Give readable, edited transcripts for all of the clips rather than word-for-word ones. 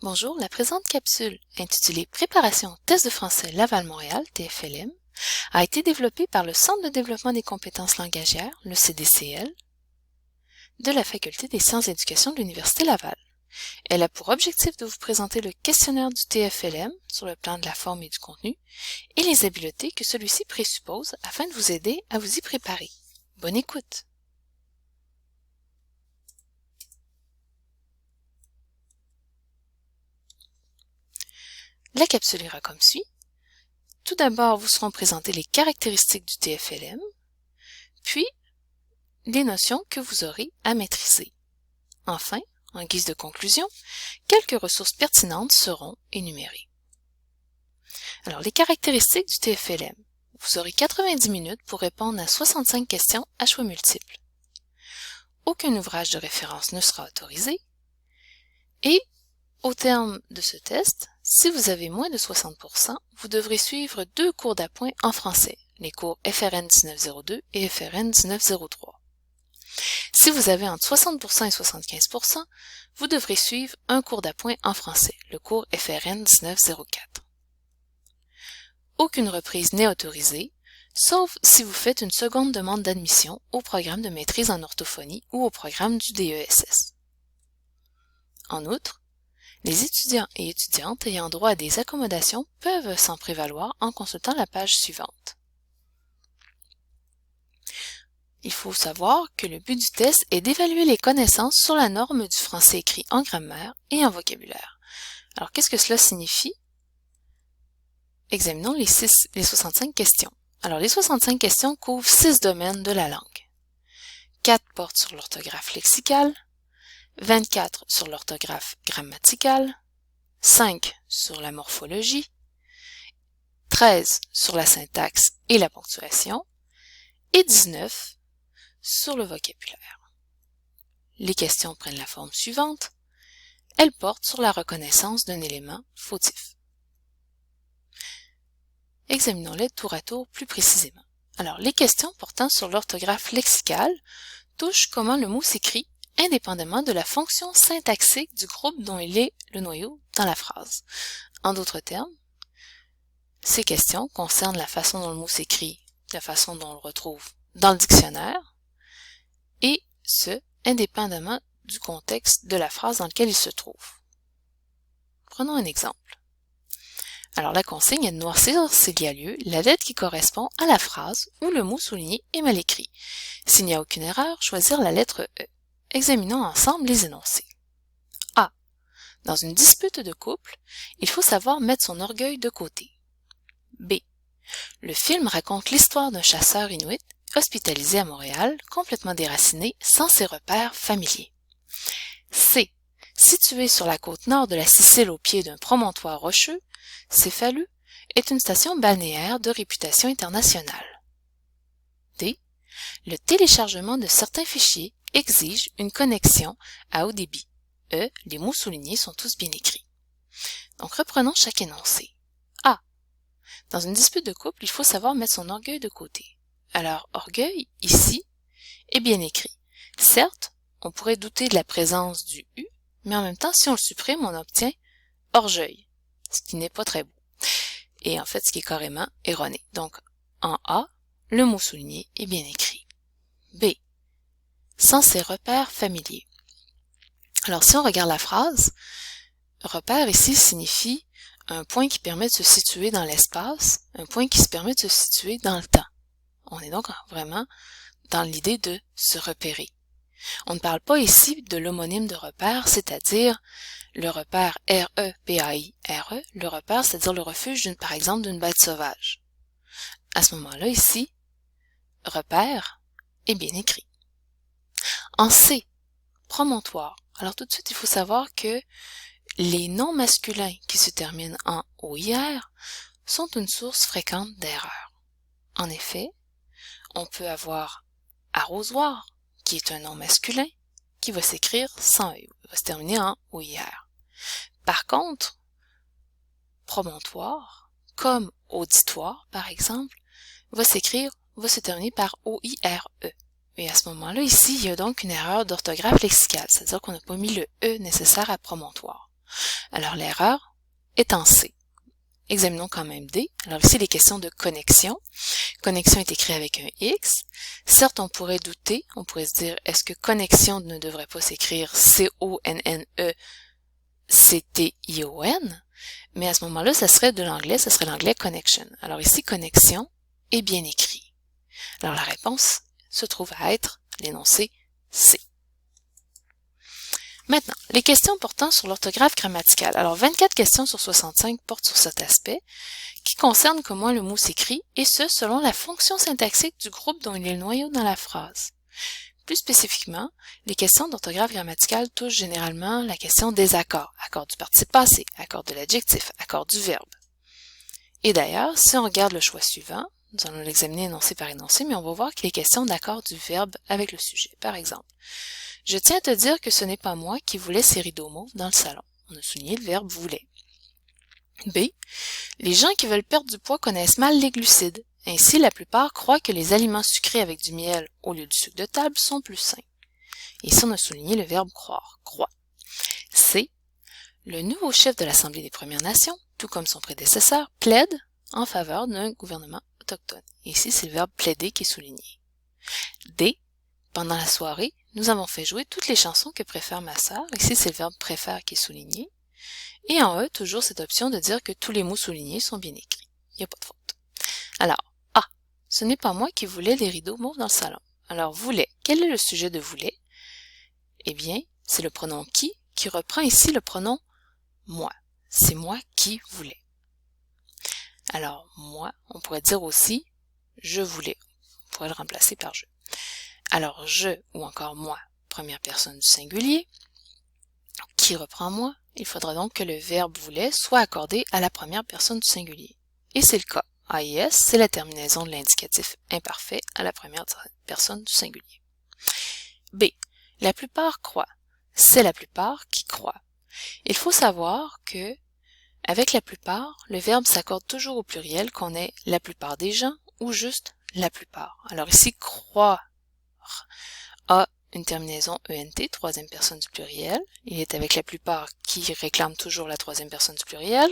Bonjour, la présente capsule, intitulée Préparation au test de français Laval-Montréal, TFLM, a été développée par le Centre de développement des compétences langagières, le CDCL, de la Faculté des sciences et éducation de l'Université Laval. Elle a pour objectif de vous présenter le questionnaire du TFLM sur le plan de la forme et du contenu et les habiletés que celui-ci présuppose afin de vous aider à vous y préparer. Bonne écoute! La capsule ira comme suit. Tout d'abord, vous seront présentées les caractéristiques du TFLM, puis les notions que vous aurez à maîtriser. Enfin, en guise de conclusion, quelques ressources pertinentes seront énumérées. Alors, les caractéristiques du TFLM. Vous aurez 90 minutes pour répondre à 65 questions à choix multiples. Aucun ouvrage de référence ne sera autorisé. Et, au terme de ce test, si vous avez moins de 60%, vous devrez suivre 2 cours d'appoint en français, les cours FRN 1902 et FRN 1903. Si vous avez entre 60% et 75%, vous devrez suivre un cours d'appoint en français, le cours FRN 1904. Aucune reprise n'est autorisée, sauf si vous faites une seconde demande d'admission au programme de maîtrise en orthophonie ou au programme du DESS. En outre, les étudiants et étudiantes ayant droit à des accommodations peuvent s'en prévaloir en consultant la page suivante. Il faut savoir que le but du test est d'évaluer les connaissances sur la norme du français écrit en grammaire et en vocabulaire. Alors, qu'est-ce que cela signifie? Examinons les 65 questions. Alors, les 65 questions couvrent 6 domaines de la langue. 4 portent sur l'orthographe lexicale, 24 sur l'orthographe grammaticale, 5 sur la morphologie, 13 sur la syntaxe et la ponctuation, et 19 sur le vocabulaire. Les questions prennent la forme suivante. Elles portent sur la reconnaissance d'un élément fautif. Examinons-les tour à tour plus précisément. Alors, les questions portant sur l'orthographe lexicale touchent comment le mot s'écrit indépendamment de la fonction syntaxique du groupe dont il est le noyau dans la phrase. En d'autres termes, ces questions concernent la façon dont le mot s'écrit, la façon dont on le retrouve dans le dictionnaire, et ce, indépendamment du contexte de la phrase dans lequel il se trouve. Prenons un exemple. Alors, la consigne est de noircir s'il y a lieu la lettre qui correspond à la phrase où le mot souligné est mal écrit. S'il n'y a aucune erreur, choisir la lettre E. Examinons ensemble les énoncés. A. Dans une dispute de couple, il faut savoir mettre son orgueil de côté. B. Le film raconte l'histoire d'un chasseur inuit hospitalisé à Montréal, complètement déraciné, sans ses repères familiers. C. Situé sur la côte nord de la Sicile au pied d'un promontoire rocheux, Céphalus est une station balnéaire de réputation internationale. D. Le téléchargement de certains fichiers exige une connexion à haut débit. E. Les mots soulignés sont tous bien écrits. Donc reprenons chaque énoncé. A. Dans une dispute de couple, il faut savoir mettre son orgueil de côté. Alors, orgueil, ici, est bien écrit. Certes, on pourrait douter de la présence du U, mais en même temps, si on le supprime, on obtient orgueil, ce qui n'est pas très beau. Et en fait, ce qui est carrément erroné. Donc, en A, le mot souligné est bien écrit. B. Sans ses repères familiers. Alors, si on regarde la phrase, repère ici signifie un point qui permet de se situer dans l'espace, un point qui se permet de se situer dans le temps. On est donc vraiment dans l'idée de se repérer. On ne parle pas ici de l'homonyme de repère, c'est-à-dire le repère R-E-P-A-I-R-E, le repère, c'est-à-dire le refuge, par exemple, d'une bête sauvage. À ce moment-là, ici, repère est bien écrit. En C, promontoire. Alors tout de suite, il faut savoir que les noms masculins qui se terminent en OIR sont une source fréquente d'erreurs. En effet, on peut avoir arrosoir, qui est un nom masculin, qui va s'écrire sans E, va se terminer en OIR. Par contre, promontoire, comme auditoire, par exemple, va se terminer par O-I-R-E. Et à ce moment-là, ici, il y a donc une erreur d'orthographe lexicale, c'est-à-dire qu'on n'a pas mis le E nécessaire à promontoire. Alors l'erreur est en C. Examinons quand même D. Alors ici, les questions de connexion. Connexion est écrit avec un X. Certes, on pourrait douter, on pourrait se dire, est-ce que connexion ne devrait pas s'écrire C-O-N-N-E-C-T-I-O-N? Mais à ce moment-là, ça serait de l'anglais, ça serait l'anglais connection. Alors ici, connexion est bien écrit. Alors la réponse se trouve à être l'énoncé C. Maintenant, les questions portant sur l'orthographe grammaticale. Alors, 24 questions sur 65 portent sur cet aspect, qui concerne comment le mot s'écrit, et ce, selon la fonction syntaxique du groupe dont il est le noyau dans la phrase. Plus spécifiquement, les questions d'orthographe grammaticale touchent généralement la question des accords, accord du participe passé, accord de l'adjectif, accord du verbe. Et d'ailleurs, si on regarde le choix suivant, nous allons l'examiner énoncé par énoncé, mais on va voir qu'il est question d'accord du verbe avec le sujet. Par exemple, je tiens à te dire que ce n'est pas moi qui voulais ces rideaux mauves dans le salon. On a souligné le verbe voulait. B. Les gens qui veulent perdre du poids connaissent mal les glucides. Ainsi, la plupart croient que les aliments sucrés avec du miel au lieu du sucre de table sont plus sains. Et ici, on a souligné le verbe croire, croit. C. Le nouveau chef de l'Assemblée des Premières Nations, tout comme son prédécesseur, plaide en faveur d'un gouvernement autochtone. Et ici, c'est le verbe plaider qui est souligné. D. Pendant la soirée, nous avons fait jouer toutes les chansons que préfère ma sœur. Ici, c'est le verbe préfère qui est souligné. Et en E, toujours cette option de dire que tous les mots soulignés sont bien écrits. Il n'y a pas de faute. Alors, A. Ce n'est pas moi qui voulais des rideaux mauves dans le salon. Alors, voulait. Quel est le sujet de voulait? Eh bien, c'est le pronom qui reprend ici le pronom moi. C'est moi qui voulais. Alors, moi, on pourrait dire aussi je voulais. On pourrait le remplacer par je. Alors, je ou encore moi, première personne du singulier, qui reprend moi, il faudra donc que le verbe voulait soit accordé à la première personne du singulier. Et c'est le cas. AIS, c'est la terminaison de l'indicatif imparfait à la première personne du singulier. B. La plupart croient. C'est la plupart qui croient. Il faut savoir que, avec la plupart, le verbe s'accorde toujours au pluriel, qu'on ait la plupart des gens ou juste la plupart. Alors ici, croire a une terminaison ENT, troisième personne du pluriel. Il est avec la plupart qui réclame toujours la troisième personne du pluriel,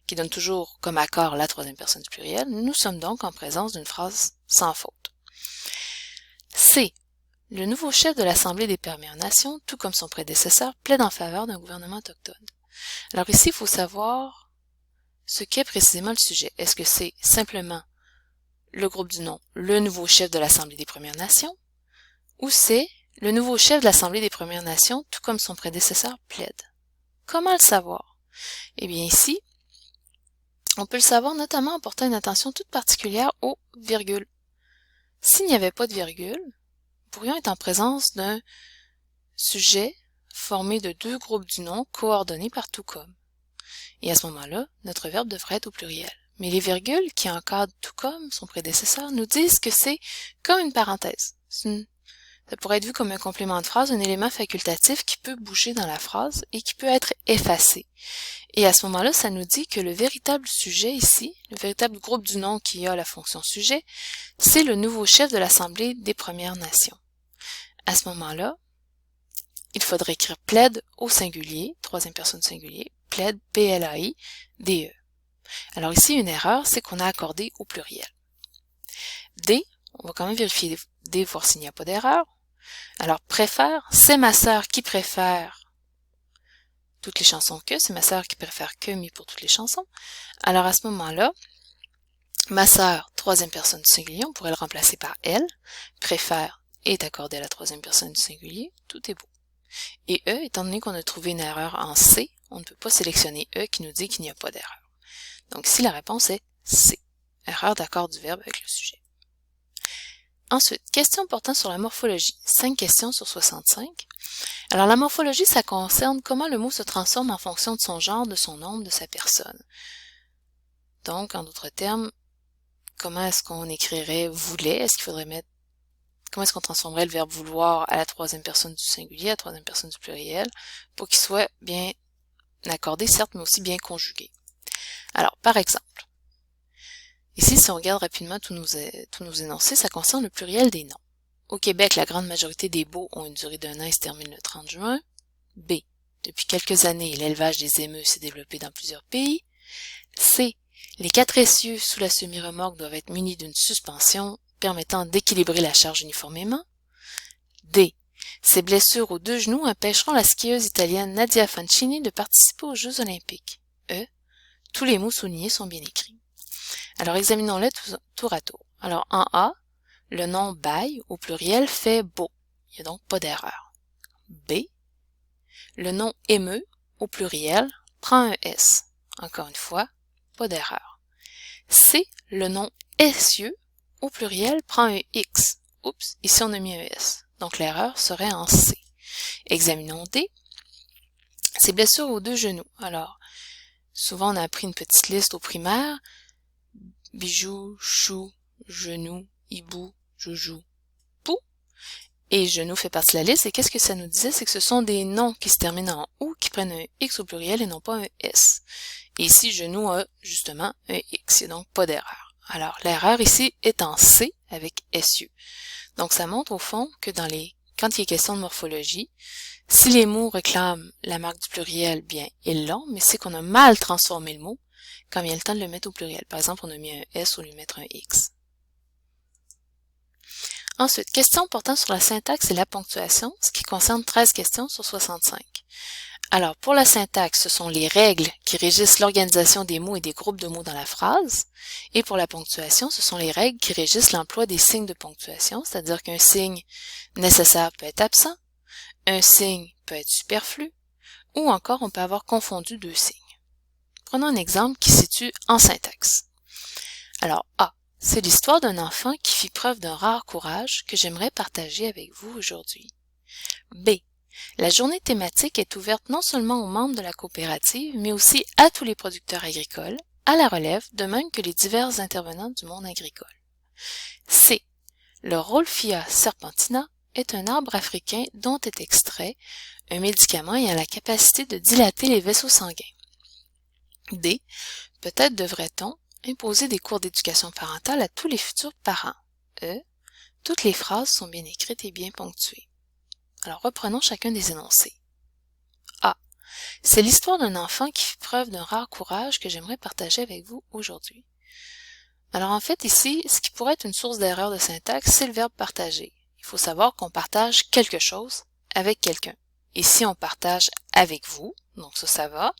qui donne toujours comme accord la troisième personne du pluriel. Nous sommes donc en présence d'une phrase sans faute. C. Le nouveau chef de l'Assemblée des Premières Nations, tout comme son prédécesseur, plaide en faveur d'un gouvernement autochtone. Alors ici, il faut savoir ce qu'est précisément le sujet. Est-ce que c'est simplement le groupe du nom, le nouveau chef de l'Assemblée des Premières Nations, ou c'est le nouveau chef de l'Assemblée des Premières Nations, tout comme son prédécesseur, plaide? Comment le savoir? Eh bien ici, on peut le savoir notamment en portant une attention toute particulière aux virgules. S'il n'y avait pas de virgule, nous pourrions être en présence d'un sujet formé de deux groupes du nom coordonnés par tout comme. Et à ce moment-là, notre verbe devrait être au pluriel. Mais les virgules qui encadrent tout comme son prédécesseur nous disent que c'est comme une parenthèse. Ça pourrait être vu comme un complément de phrase, un élément facultatif qui peut bouger dans la phrase et qui peut être effacé. Et à ce moment-là, ça nous dit que le véritable sujet ici, le véritable groupe du nom qui a la fonction sujet, c'est le nouveau chef de l'Assemblée des Premières Nations. À ce moment-là, il faudrait écrire plaide au singulier, troisième personne singulier, plaide, P-L-A-I-D-E. Alors ici, une erreur, c'est qu'on a accordé au pluriel. D, on va quand même vérifier D, voir s'il n'y a pas d'erreur. Alors, préfère, c'est ma sœur qui préfère toutes les chansons que, c'est ma sœur qui préfère que mis pour toutes les chansons. Alors, à ce moment-là, ma sœur, troisième personne du singulier, on pourrait le remplacer par elle. Préfère est accordé à la troisième personne du singulier, tout est beau. Et E, étant donné qu'on a trouvé une erreur en C, on ne peut pas sélectionner E qui nous dit qu'il n'y a pas d'erreur. Donc ici, la réponse est C. Erreur d'accord du verbe avec le sujet. Ensuite, question portant sur la morphologie. 5 questions sur 65. Alors, la morphologie, ça concerne comment le mot se transforme en fonction de son genre, de son nombre, de sa personne. Donc, en d'autres termes, comment est-ce qu'on écrirait voulait? Est-ce qu'il faudrait mettre comment est-ce qu'on transformerait le verbe vouloir à la troisième personne du singulier, à la troisième personne du pluriel, pour qu'il soit bien accordé, certes, mais aussi bien conjugué. Alors, par exemple, ici, si on regarde rapidement tous nos énoncés, ça concerne le pluriel des noms. Au Québec, la grande majorité des baux ont une durée d'1 an et se terminent le 30 juin. B. Depuis quelques années, l'élevage des émeus s'est développé dans plusieurs pays. C. Les 4 essieux sous la semi-remorque doivent être munis d'une suspension permettant d'équilibrer la charge uniformément. D. Ces blessures aux 2 genoux empêcheront la skieuse italienne Nadia Fancini de participer aux Jeux olympiques. E. Tous les mots soulignés sont bien écrits. Alors, examinons-les tour à tour. Alors, en A, le nom bail, au pluriel, fait beau. Il n'y a donc pas d'erreur. B. Le nom émeu, au pluriel, prend un S. Encore une fois, pas d'erreur. C. Le nom essieux, au pluriel, prend un X. Oups, ici on a mis un S. Donc l'erreur serait en C. Examinons D. Ces blessures aux 2 genoux. Alors, souvent on a appris une petite liste au primaire. Bijou, chou, genou, hibou, joujou, pou. Et genou fait partie de la liste. Et qu'est-ce que ça nous disait? C'est que ce sont des noms qui se terminent en OU qui prennent un X au pluriel et non pas un S. Et ici, genou a justement un X. Il n'y a donc pas d'erreur. Alors, l'erreur ici est en C avec essieux. Donc, ça montre au fond que quand il est question de morphologie, si les mots réclament la marque du pluriel, bien, ils l'ont, mais c'est qu'on a mal transformé le mot quand il y a le temps de le mettre au pluriel. Par exemple, on a mis un S au lieu de mettre un X. Ensuite, questions portant sur la syntaxe et la ponctuation, ce qui concerne 13 questions sur 65. Alors, pour la syntaxe, ce sont les règles qui régissent l'organisation des mots et des groupes de mots dans la phrase. Et pour la ponctuation, ce sont les règles qui régissent l'emploi des signes de ponctuation, c'est-à-dire qu'un signe nécessaire peut être absent, un signe peut être superflu, ou encore on peut avoir confondu 2 signes. Prenons un exemple qui se situe en syntaxe. Alors, A. C'est l'histoire d'un enfant qui fit preuve d'un rare courage que j'aimerais partager avec vous aujourd'hui. B. La journée thématique est ouverte non seulement aux membres de la coopérative, mais aussi à tous les producteurs agricoles, à la relève, de même que les divers intervenants du monde agricole. C. Le Rolfia serpentina est un arbre africain dont est extrait un médicament ayant la capacité de dilater les vaisseaux sanguins. D. Peut-être devrait-on imposer des cours d'éducation parentale à tous les futurs parents. E. Toutes les phrases sont bien écrites et bien ponctuées. Alors, reprenons chacun des énoncés. A. C'est l'histoire d'un enfant qui fit preuve d'un rare courage que j'aimerais partager avec vous aujourd'hui. Alors, en fait, ici, ce qui pourrait être une source d'erreur de syntaxe, c'est le verbe partager. Il faut savoir qu'on partage quelque chose avec quelqu'un. Ici, on partage avec vous, donc ça va.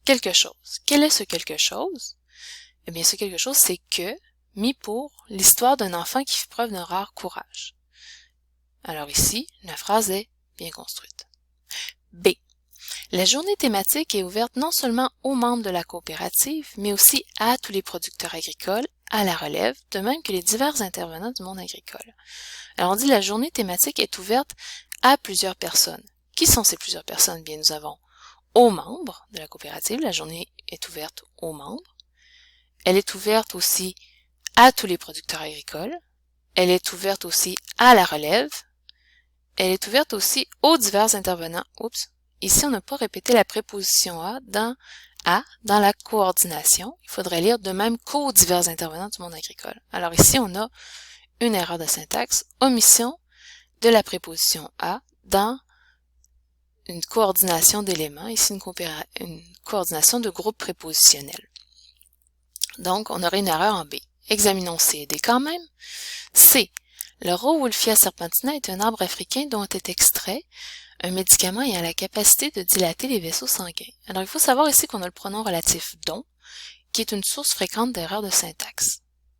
Quelque chose. Quel est ce quelque chose? Eh bien, ce quelque chose, c'est que, mis pour l'histoire d'un enfant qui fit preuve d'un rare courage. Alors ici, la phrase est bien construite. B. La journée thématique est ouverte non seulement aux membres de la coopérative, mais aussi à tous les producteurs agricoles, à la relève, de même que les divers intervenants du monde agricole. Alors on dit la journée thématique est ouverte à plusieurs personnes. Qui sont ces plusieurs personnes? Bien, nous avons aux membres de la coopérative, la journée est ouverte aux membres. Elle est ouverte aussi à tous les producteurs agricoles. Elle est ouverte aussi à la relève. Elle est ouverte aussi aux divers intervenants. Oups, ici on n'a pas répété la préposition dans la coordination. Il faudrait lire de même qu'aux divers intervenants du monde agricole. Alors ici on a une erreur de syntaxe, omission de la préposition à dans une coordination d'éléments, ici une coordination de groupes prépositionnels. Donc, on aurait une erreur en B. Examinons C et D quand même. C. Le Rowulfia serpentina est un arbre africain dont est extrait un médicament ayant la capacité de dilater les vaisseaux sanguins. Alors, il faut savoir ici qu'on a le pronom relatif dont, qui est une source fréquente d'erreurs de syntaxe.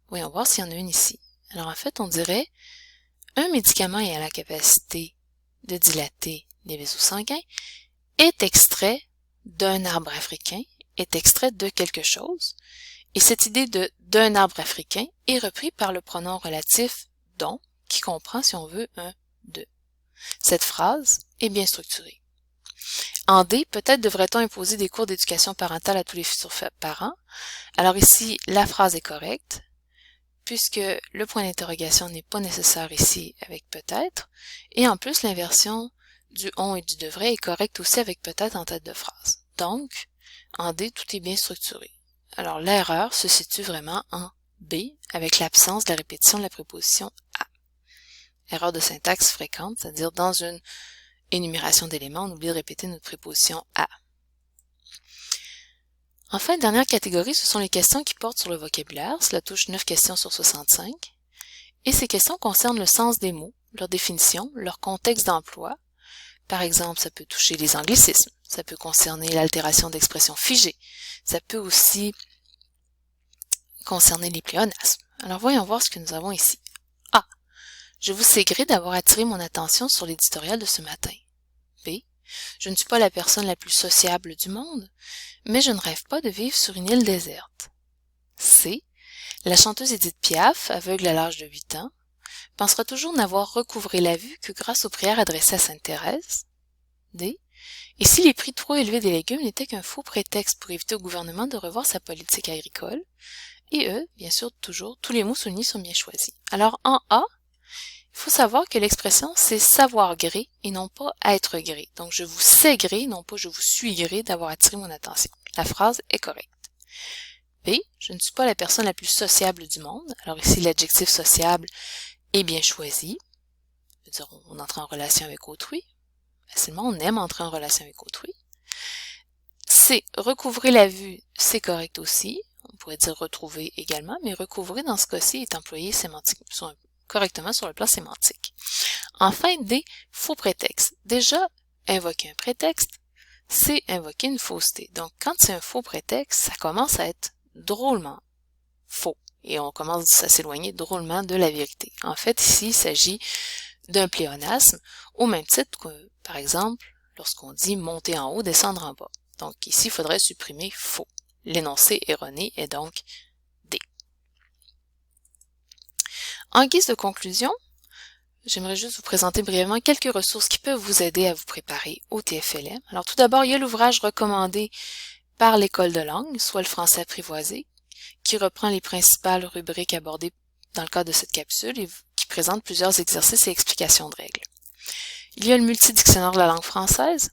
Voyons voir s'il y en a une ici. Alors, en fait, on dirait un médicament ayant la capacité de dilater les vaisseaux sanguins est extrait d'un arbre africain, est extrait de quelque chose. Et cette idée d'un arbre africain est reprise par le pronom relatif dont, qui comprend, si on veut, un de. Cette phrase est bien structurée. En D, peut-être devrait-on imposer des cours d'éducation parentale à tous les futurs parents. Alors ici, la phrase est correcte, puisque le point d'interrogation n'est pas nécessaire ici avec peut-être, et en plus, l'inversion du on et du devrait est correcte aussi avec peut-être en tête de phrase. Donc, en D, tout est bien structuré. Alors, l'erreur se situe vraiment en B, avec l'absence de la répétition de la préposition à. Erreur de syntaxe fréquente, c'est-à-dire dans une énumération d'éléments, on oublie de répéter notre préposition à. Enfin, dernière catégorie, ce sont les questions qui portent sur le vocabulaire. Cela touche 9 questions sur 65. Et ces questions concernent le sens des mots, leur définition, leur contexte d'emploi. Par exemple, ça peut toucher les anglicismes, ça peut concerner l'altération d'expressions figées, ça peut aussi concerner les pléonasmes. Alors voyons voir ce que nous avons ici. A. Je vous sais gré d'avoir attiré mon attention sur l'éditorial de ce matin. B. Je ne suis pas la personne la plus sociable du monde, mais je ne rêve pas de vivre sur une île déserte. C. La chanteuse Édith Piaf, aveugle à l'âge de 8 ans, pensera toujours n'avoir recouvré la vue que grâce aux prières adressées à Sainte Thérèse. D. Et si les prix trop élevés des légumes n'étaient qu'un faux prétexte pour éviter au gouvernement de revoir sa politique agricole. Et E, bien sûr, toujours, tous les mots soulignés sont bien choisis. Alors, en A, il faut savoir que l'expression, c'est savoir gré et non pas être gré. Donc, je vous sais gré, non pas je vous suis gré d'avoir attiré mon attention. La phrase est correcte. B, je ne suis pas la personne la plus sociable du monde. Alors ici, l'adjectif sociable est bien choisi. C'est-à-dire, on entre en relation avec autrui. Facilement, on aime entrer en relation avec autrui. C, recouvrer la vue, c'est correct aussi. On pourrait dire retrouver également, mais recouvrer dans ce cas-ci est employé correctement sur le plan sémantique. Enfin, D, faux prétexte. Déjà, invoquer un prétexte, c'est invoquer une fausseté. Donc, quand c'est un faux prétexte, ça commence à être drôlement faux. Et on commence à s'éloigner drôlement de la vérité. En fait, ici, il s'agit d'un pléonasme, au même titre que, par exemple, lorsqu'on dit monter en haut, descendre en bas. Donc, ici, il faudrait supprimer faux. L'énoncé erroné est donc D. En guise de conclusion, j'aimerais juste vous présenter brièvement quelques ressources qui peuvent vous aider à vous préparer au TFLM. Alors tout d'abord, il y a l'ouvrage recommandé par l'École de langue, soit le français apprivoisé, qui reprend les principales rubriques abordées dans le cadre de cette capsule et qui présente plusieurs exercices et explications de règles. Il y a le multidictionnaire de la langue française,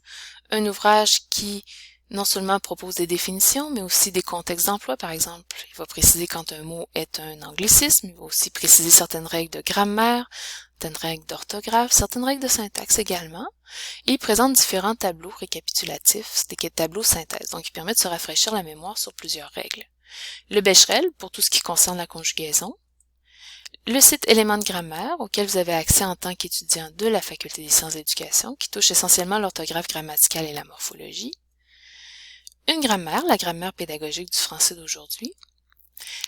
un ouvrage qui non seulement propose des définitions, mais aussi des contextes d'emploi, par exemple. Il va préciser quand un mot est un anglicisme, il va aussi préciser certaines règles de grammaire, certaines règles d'orthographe, certaines règles de syntaxe également. Et il présente différents tableaux récapitulatifs, c'est des tableaux synthèse, donc qui permettent de se rafraîchir la mémoire sur plusieurs règles. Le Becherel, pour tout ce qui concerne la conjugaison. Le site Éléments de grammaire, auquel vous avez accès en tant qu'étudiant de la Faculté des sciences de l'éducation, qui touche essentiellement l'orthographe grammaticale et la morphologie. Une grammaire, la grammaire pédagogique du français d'aujourd'hui.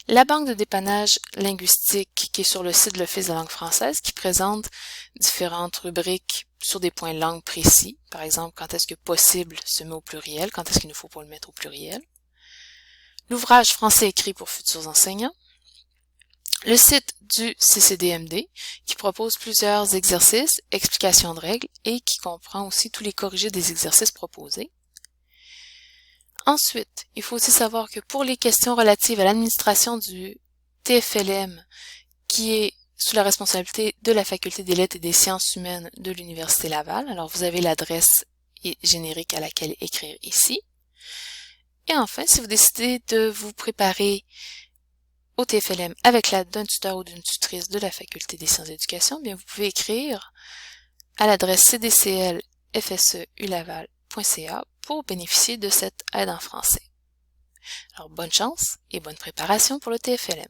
La banque de dépannage linguistique qui est sur le site de l'Office de la langue française qui présente différentes rubriques sur des points de langue précis. Par exemple, quand est-ce que possible se met au pluriel, quand est-ce qu'il ne faut pas le mettre au pluriel. L'ouvrage français écrit pour futurs enseignants. Le site du CCDMD qui propose plusieurs exercices, explications de règles et qui comprend aussi tous les corrigés des exercices proposés. Ensuite, il faut aussi savoir que pour les questions relatives à l'administration du TFLM, qui est sous la responsabilité de la Faculté des lettres et des sciences humaines de l'Université Laval, alors vous avez l'adresse générique à laquelle écrire ici. Et enfin, si vous décidez de vous préparer au TFLM avec l'aide d'un tuteur ou d'une tutrice de la Faculté des sciences de l'éducation, bien vous pouvez écrire à l'adresse cdclfseulaval.ca pour bénéficier de cette aide en français. Alors bonne chance et bonne préparation pour le TFLM.